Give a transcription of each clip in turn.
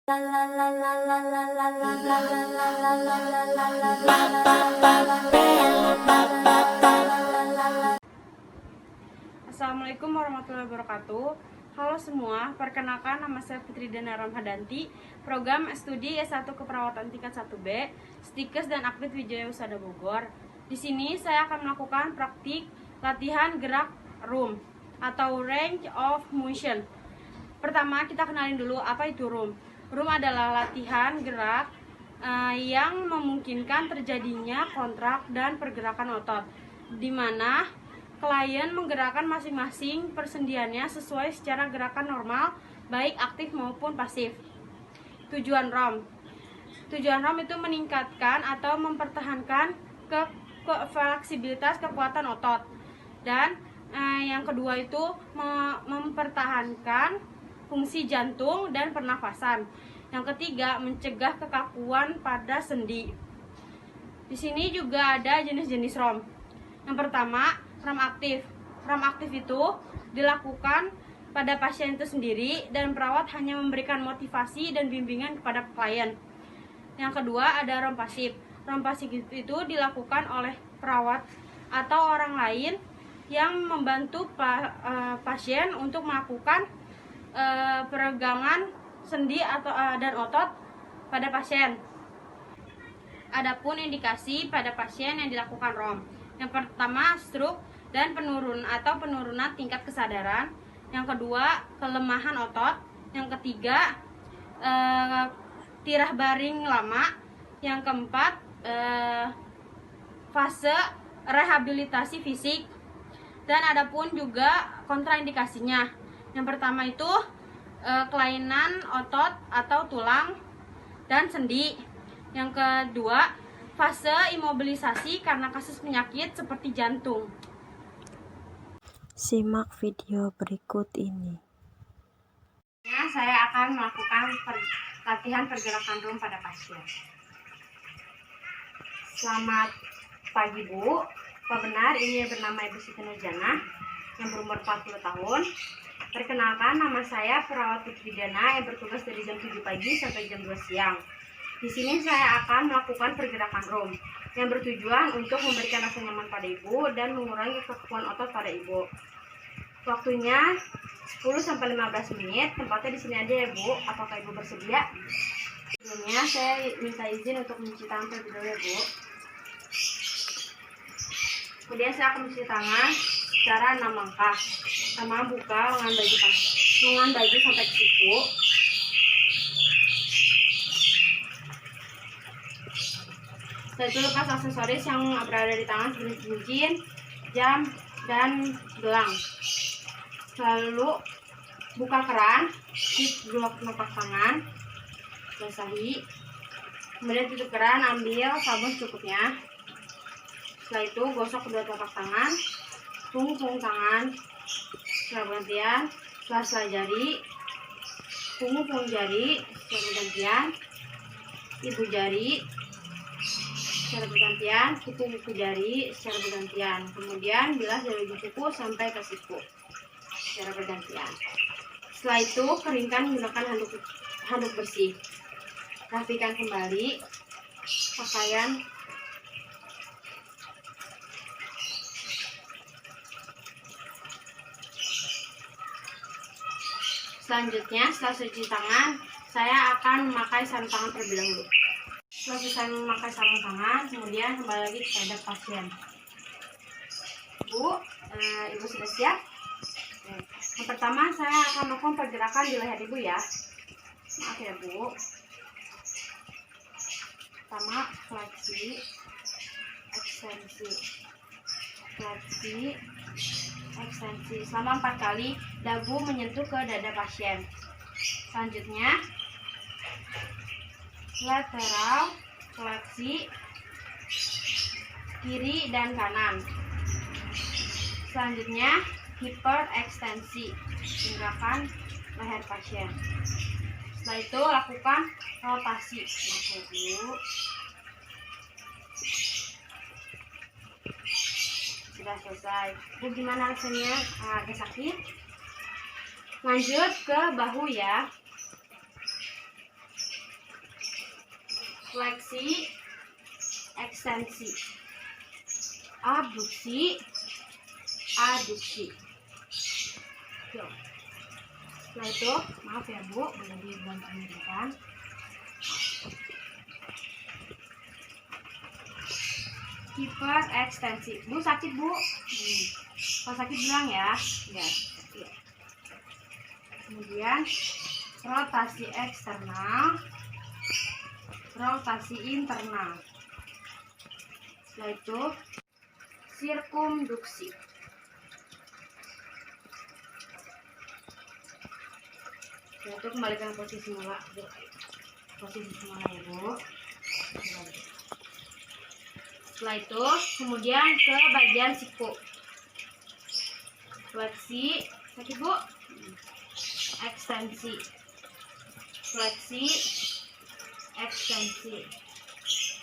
Assalamualaikum warahmatullahi wabarakatuh. Halo semua, perkenalkan nama saya Putri Dana Ramhadanti, program studi S1 Keperawatan tingkat 1B, Stikes dan Aktif Wijaya Usada Bogor. Di sini saya akan melakukan praktik latihan gerak room atau range of motion. Pertama, kita kenalin dulu apa itu room. Room adalah latihan gerak yang memungkinkan terjadinya kontrak dan pergerakan otot, di mana klien menggerakkan masing-masing persendiannya sesuai secara gerakan normal, baik aktif maupun pasif. Tujuan ROM itu meningkatkan atau mempertahankan fleksibilitas kekuatan otot. Dan yang kedua itu mempertahankan fungsi jantung dan pernafasan. Yang ketiga, mencegah kekakuan pada sendi. Di sini juga ada jenis-jenis ROM. Yang pertama, ROM aktif. ROM aktif itu dilakukan pada pasien itu sendiri dan perawat hanya memberikan motivasi dan bimbingan kepada klien. Yang kedua, ada ROM pasif. ROM pasif itu dilakukan oleh perawat atau orang lain yang membantu pasien untuk melakukan peregangan sendi atau dan otot pada pasien. Adapun indikasi pada pasien yang dilakukan ROM. Yang pertama, stroke dan penurunan tingkat kesadaran. Yang kedua, kelemahan otot. Yang ketiga, tirah baring lama. Yang keempat, fase rehabilitasi fisik. Dan adapun juga kontraindikasinya. Yang pertama itu kelainan otot atau tulang dan sendi. Yang kedua, fase imobilisasi karena kasus penyakit seperti jantung. Simak video berikut ini. Saya akan melakukan latihan pergerakan room pada pasien. Selamat pagi Bu. Apa benar ini bernama Ibu Siti Nurjana yang berumur 40 tahun? Perkenalkan, nama saya Perawat Putri Dana yang bertugas dari jam 7 pagi sampai jam 2 siang. Di sini saya akan melakukan pergerakan room yang bertujuan untuk memberikan rasa nyaman pada Ibu dan mengurangi kekakuan otot pada Ibu. Waktunya 10-15 menit. Tempatnya di sini aja ya Bu. Apakah Ibu bersedia? Sebelumnya saya minta izin untuk mencuci tangan terlebih dahulu ya Bu. Kemudian saya akan mencuci tangan secara 6 langkah. Pertama, buka lengan baju sampai ke siku. Setelah itu lepas aksesoris yang berada di tangan seperti cincin, jam, dan gelang. Lalu buka keran, tutup telapak tangan, basahi. Kemudian tutup keran, ambil sabun secukupnya. Setelah itu gosok kedua telapak tangan, punggung tangan secara bergantian, sela-sela jari, punggung jari secara bergantian, ibu jari secara bergantian, kuku jari secara bergantian. Kemudian bilas dari ujung kuku sampai ke siku secara bergantian. Setelah itu keringkan menggunakan handuk bersih. Rapikan kembali pakaian. Selanjutnya, setelah cuci tangan, saya akan memakai sarung tangan terlebih dahulu. Setelah selesai memakai sarung tangan, kemudian kembali lagi kepada pasien. Bu, Ibu sudah siap? Yang pertama, saya akan melakukan pergerakan di leher Ibu ya. Maaf ya Bu. Pertama, fleksi, ekstensi, fleksi, ekstensi. Selama 4 kali, dagu menyentuh ke dada pasien. Selanjutnya, lateral, fleksi, kiri dan kanan. Selanjutnya, hiperekstensi, gerakan leher pasien. Setelah itu, lakukan rotasi. Masuk dulu. Sudah selesai. Bu, gimana rasanya? Agak sakit? Lanjut ke bahu ya. fleksi, ekstensi, abduksi, aduksi. Yuk. Setelah itu, maaf ya Bu, boleh dibantu-bantukan. Hiper ekstensi. Bu sakit Bu? Kalau sakit bilang ya. Ya. Kemudian rotasi eksternal, rotasi internal. Setelah itu sirkumduksi. Setelah itu kembalikan posisi semula, Bu. Posisi semula ya Bu. Setelah itu kemudian ke bagian siku. Fleksi, sakit Bu? Ekstensi, fleksi, ekstensi.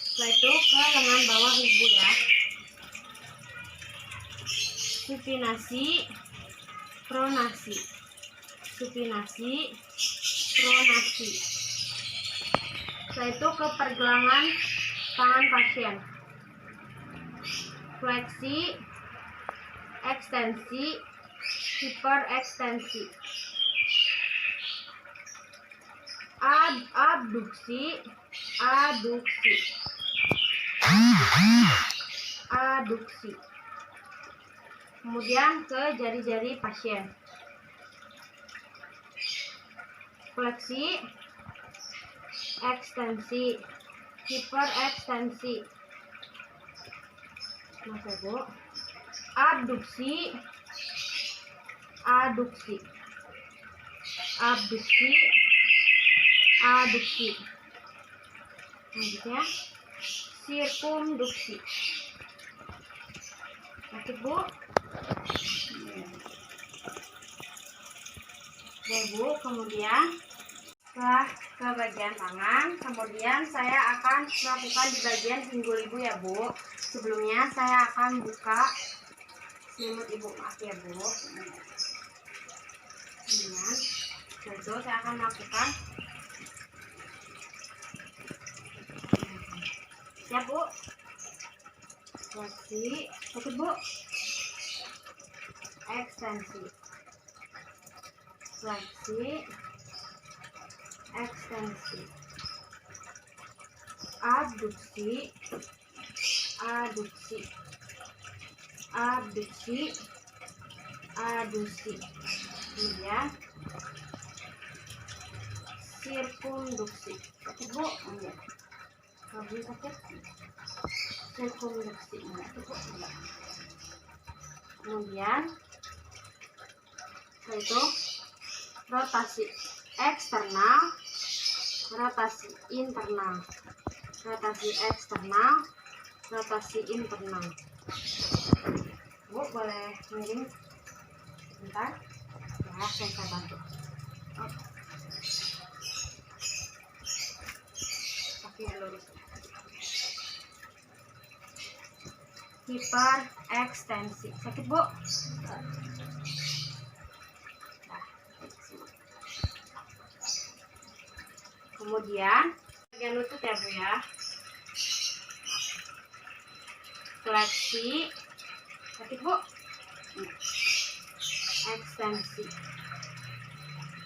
Setelah itu ke lengan bawah ibu ya. Supinasi, pronasi, supinasi, pronasi. Setelah itu ke pergelangan tangan pasien. Fleksi, ekstensi, hiperekstensi. Abduksi, aduksi, aduksi. Kemudian ke jari-jari pasien. Fleksi, ekstensi, hiperekstensi. Mas Bu. Abduksi, aduksi, abduksi, aduksi. Selanjutnya sirkumduksi. Sakit Bu? Oke Bu, kemudian setelah ke bagian tangan, kemudian saya akan melakukan di bagian pinggul ibu ya Bu. Sebelumnya saya akan buka selimut ibu, maaf ya Bu. Kemudian setelah itu saya akan melakukan. Siap Bu? Fleksi, sakit Bu? Ekstensi, fleksi, ekstensi, abduksi, aduksi, abduksi, aduksi. Kemudian sirkumduksi. Sakit Bu? Enggak. Kalau sakit sirkumduksi. Enggak. Enggak. Kemudian itu rotasi eksternal, rotasi internal, rotasi eksternal, rotasi internal. Bu boleh miring sebentar ya, saya bantu. Kaki lurus. Hiper ekstensi. Sakit Bu? Kemudian bagian lutut ya Bu ya. Fleksi. Sakit Bu? Ekstensi.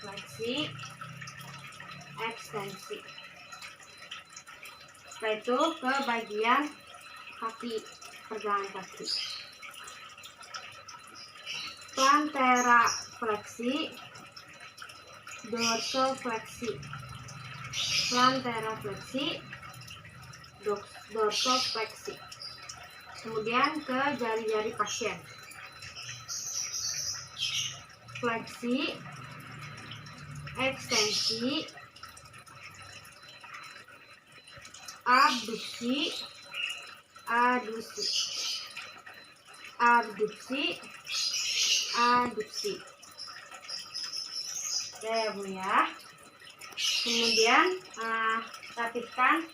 Fleksi. Ekstensi. Setelah itu ke bagian kaki, pergelangan kaki. Plantera fleksi, dorsofleksi. Plantera fleksi, dorsofleksi. Kemudian ke jari-jari pasien. Fleksi, ekstensi, abduksi, aduksi, abduksi, aduksi. Oke ya Bu ya. Kemudian rapihkan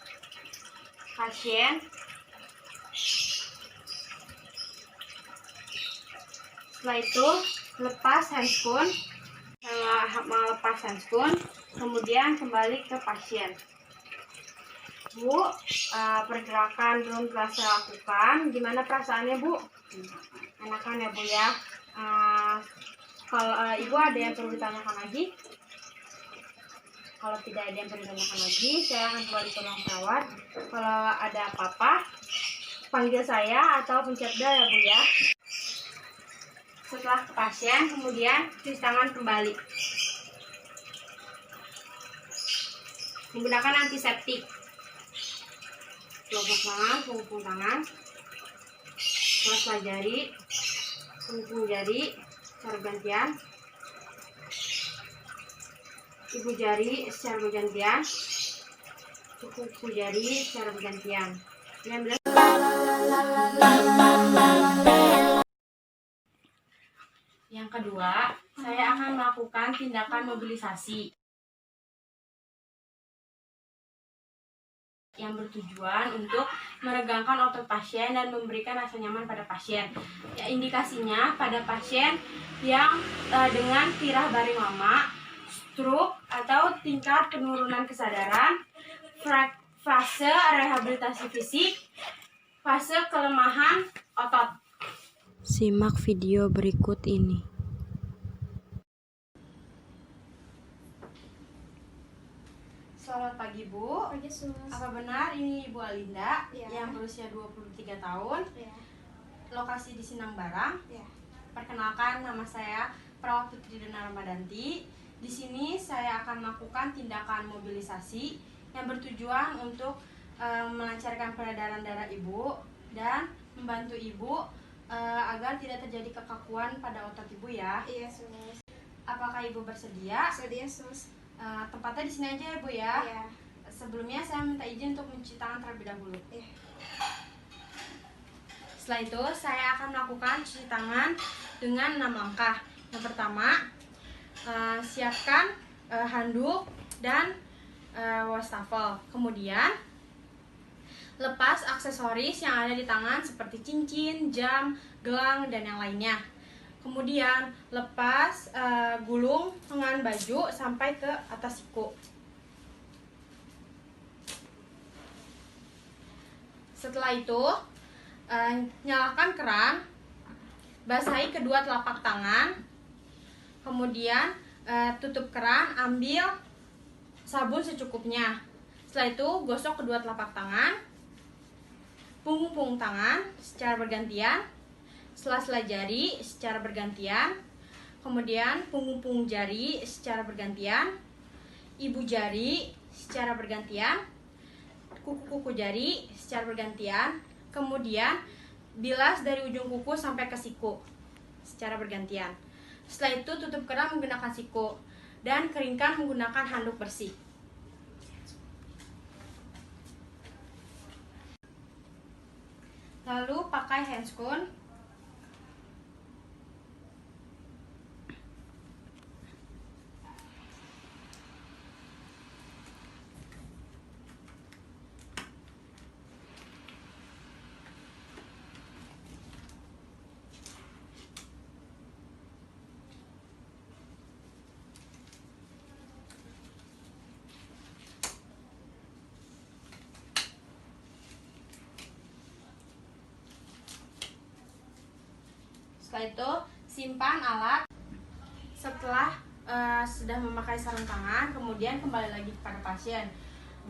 pasien. Setelah itu lepas handscoon, melepas handscoon, kemudian kembali ke pasien. Bu, pergerakan drone telah saya lakukan. Gimana perasaannya, Bu? Enakan ya, Bu ya. Kalau Ibu ada yang perlu ditanyakan lagi? Kalau tidak ada yang perlu ditanyakan lagi, saya akan kembali ke ruang perawat. Kalau ada apa-apa, panggil saya atau pencet bel ya, Bu ya. Setelah ke pasien, kemudian cuci tangan kembali. Menggunakan antiseptik. Kelopak tangan, punggung tangan, sela jari, punggung jari, secara bergantian. Ibu jari secara bergantian, kuku jari secara bergantian. Yang kedua, saya akan melakukan tindakan mobilisasi yang bertujuan untuk meregangkan otot pasien dan memberikan rasa nyaman pada pasien. Ya, indikasinya pada pasien yang dengan tirah baring lama, stroke atau tingkat penurunan kesadaran, fase rehabilitasi fisik, fase kelemahan otot. Simak video berikut ini. Selamat pagi, Bu. Pagi, Sus. Apa benar ini Ibu Alinda Ya. yang berusia 23 tahun? Ya. Lokasi di Sinang Barang. Ya. Perkenalkan, nama saya Perawat Putridana Ramadanti. Di sini saya akan melakukan tindakan mobilisasi yang bertujuan untuk melancarkan peredaran darah Ibu dan membantu Ibu agar tidak terjadi kekakuan pada otot Ibu ya. Iya, Sus. Apakah Ibu bersedia? Sedia, Sus. Tempatnya di sini aja ya, Bu ya. Iya. Sebelumnya saya minta izin untuk mencuci tangan terlebih dahulu. Iya. Setelah itu saya akan melakukan cuci tangan dengan 6 langkah. Yang pertama, siapkan handuk dan wastafel. Kemudian lepas aksesoris yang ada di tangan seperti cincin, jam, gelang, dan yang lainnya. Kemudian lepas gulung lengan baju sampai ke atas siku. Setelah itu nyalakan keran, basahi kedua telapak tangan, kemudian tutup keran, ambil sabun secukupnya. Setelah itu gosok kedua telapak tangan, punggung tangan secara bergantian, sela-sela jari secara bergantian, kemudian punggung jari secara bergantian, ibu jari secara bergantian, kuku jari secara bergantian, kemudian bilas dari ujung kuku sampai ke siku secara bergantian. Setelah itu tutup keran menggunakan siku dan keringkan menggunakan handuk bersih. Lalu pakai handscoon. Setelah itu simpan alat. Setelah sudah memakai sarung tangan, kemudian kembali lagi kepada pasien.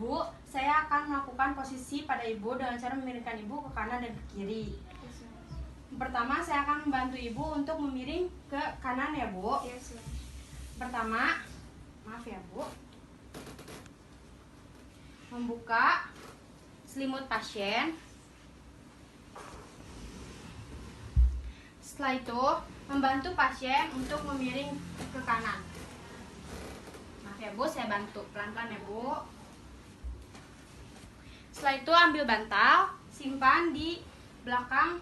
Bu, saya akan melakukan posisi pada ibu dengan cara memiringkan ibu ke kanan dan ke kiri. Pertama, saya akan membantu ibu untuk memiring ke kanan ya, Bu. Iya, Sus. Pertama, maaf ya, Bu. Membuka selimut pasien. Setelah itu, membantu pasien untuk memiring ke kanan. Maaf ya, Bu, saya bantu pelan-pelan ya, Bu. Setelah itu, ambil bantal, simpan di belakang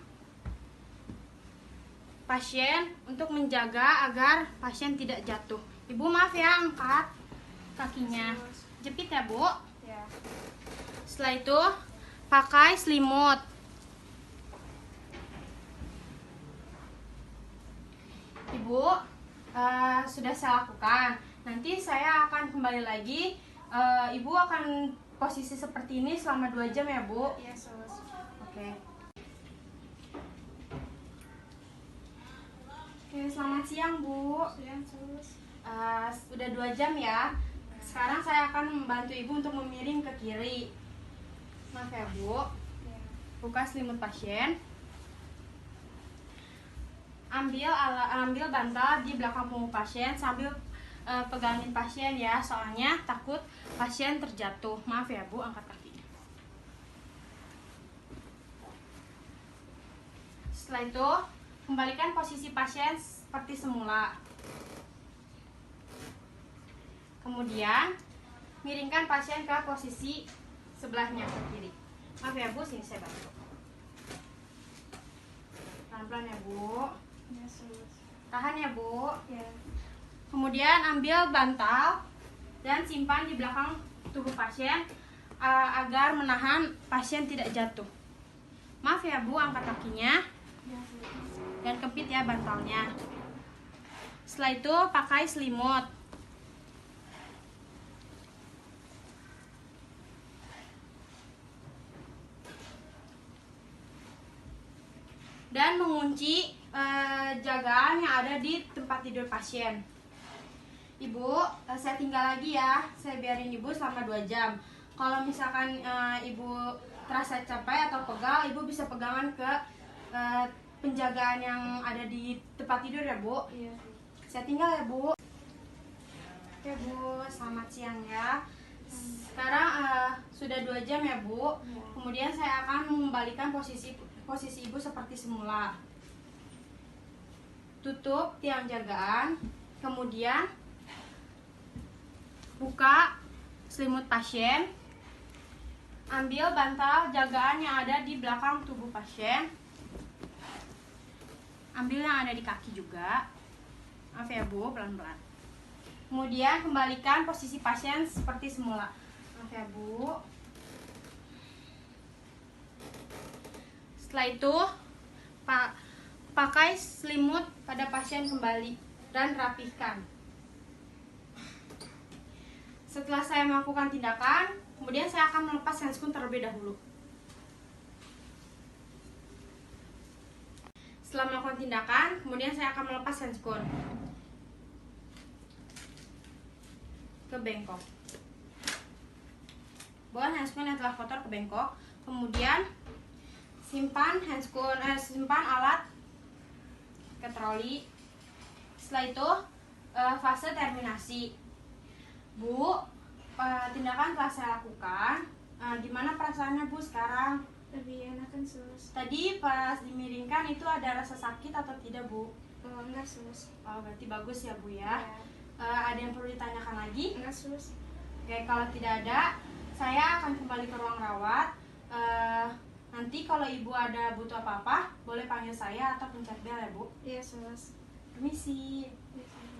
pasien untuk menjaga agar pasien tidak jatuh. Ibu, maaf ya, angkat kakinya. Jepit ya, Bu. Ya. Setelah itu, pakai selimut. Ibu, sudah saya lakukan. Nanti saya akan kembali lagi Ibu akan posisi seperti ini selama 2 jam ya, Bu? Iya, sus. Oke. Oke, selamat siang, Bu. Siang, sus. Udah 2 jam ya. Sekarang saya akan membantu Ibu untuk memiring ke kiri. Maaf ya, Bu. Iya. Buka selimut pasien. Ambil bantal di belakang punggung pasien sambil pegangin pasien ya, soalnya takut pasien terjatuh. Maaf ya, Bu, angkat kakinya. Setelah itu, kembalikan posisi pasien seperti semula. Kemudian, miringkan pasien ke posisi sebelahnya ke kiri. Maaf ya, Bu, sini saya bantu. Pelan-pelan ya, Bu. Iya, sus. Tahan ya, Bu. Iya. Kemudian ambil bantal dan simpan di belakang tubuh pasien agar menahan pasien tidak jatuh. Maaf ya, Bu, angkat kakinya Iya, sus. dan kepit ya bantalnya. Setelah itu pakai selimut. Dan mengunci jagaan yang ada di tempat tidur pasien. Ibu, saya tinggal lagi ya. Saya biarin Ibu selama 2 jam. Kalau misalkan Ibu terasa capek atau pegal, Ibu bisa pegangan ke penjagaan yang ada di tempat tidur ya, Bu. Iya. Saya tinggal ya, Bu. Oke, Bu, selamat siang ya. Sekarang sudah 2 jam ya, Bu. Iya. Kemudian saya akan mengembalikan posisi Ibu seperti semula. Tutup tiang jagaan, kemudian buka selimut pasien. Ambil bantal jagaan yang ada di belakang tubuh pasien. Ambil yang ada di kaki juga. Maaf ya, Bu, pelan-pelan. Kemudian kembalikan posisi pasien seperti semula. Maaf ya, Bu. Setelah itu, pakai selimut pada pasien kembali dan rapihkan. Setelah saya melakukan tindakan, kemudian saya akan melepas handscoon terlebih dahulu. Setelah melakukan tindakan, kemudian saya akan melepas handscoon ke bengkok. Bawa handscoon yang telah kotor ke bengkok. Kemudian simpan alat ke troli. Setelah itu fase terminasi. Bu, tindakan telah saya lakukan. Gimana perasaannya, Bu, sekarang? Lebih enakan, sus. Tadi pas dimiringkan itu ada rasa sakit atau tidak, Bu? Oh, enggak, sus. Oh, berarti bagus ya, Bu ya. Iya. Ada yang perlu ditanyakan lagi? Enggak, sus. Oke, kalau tidak ada, saya akan kembali ke ruang rawat. Nanti kalau Ibu ada butuh apa-apa, boleh panggil saya atau pencet bel ya, Bu. Iya, sus. Permisi. Iya, sus.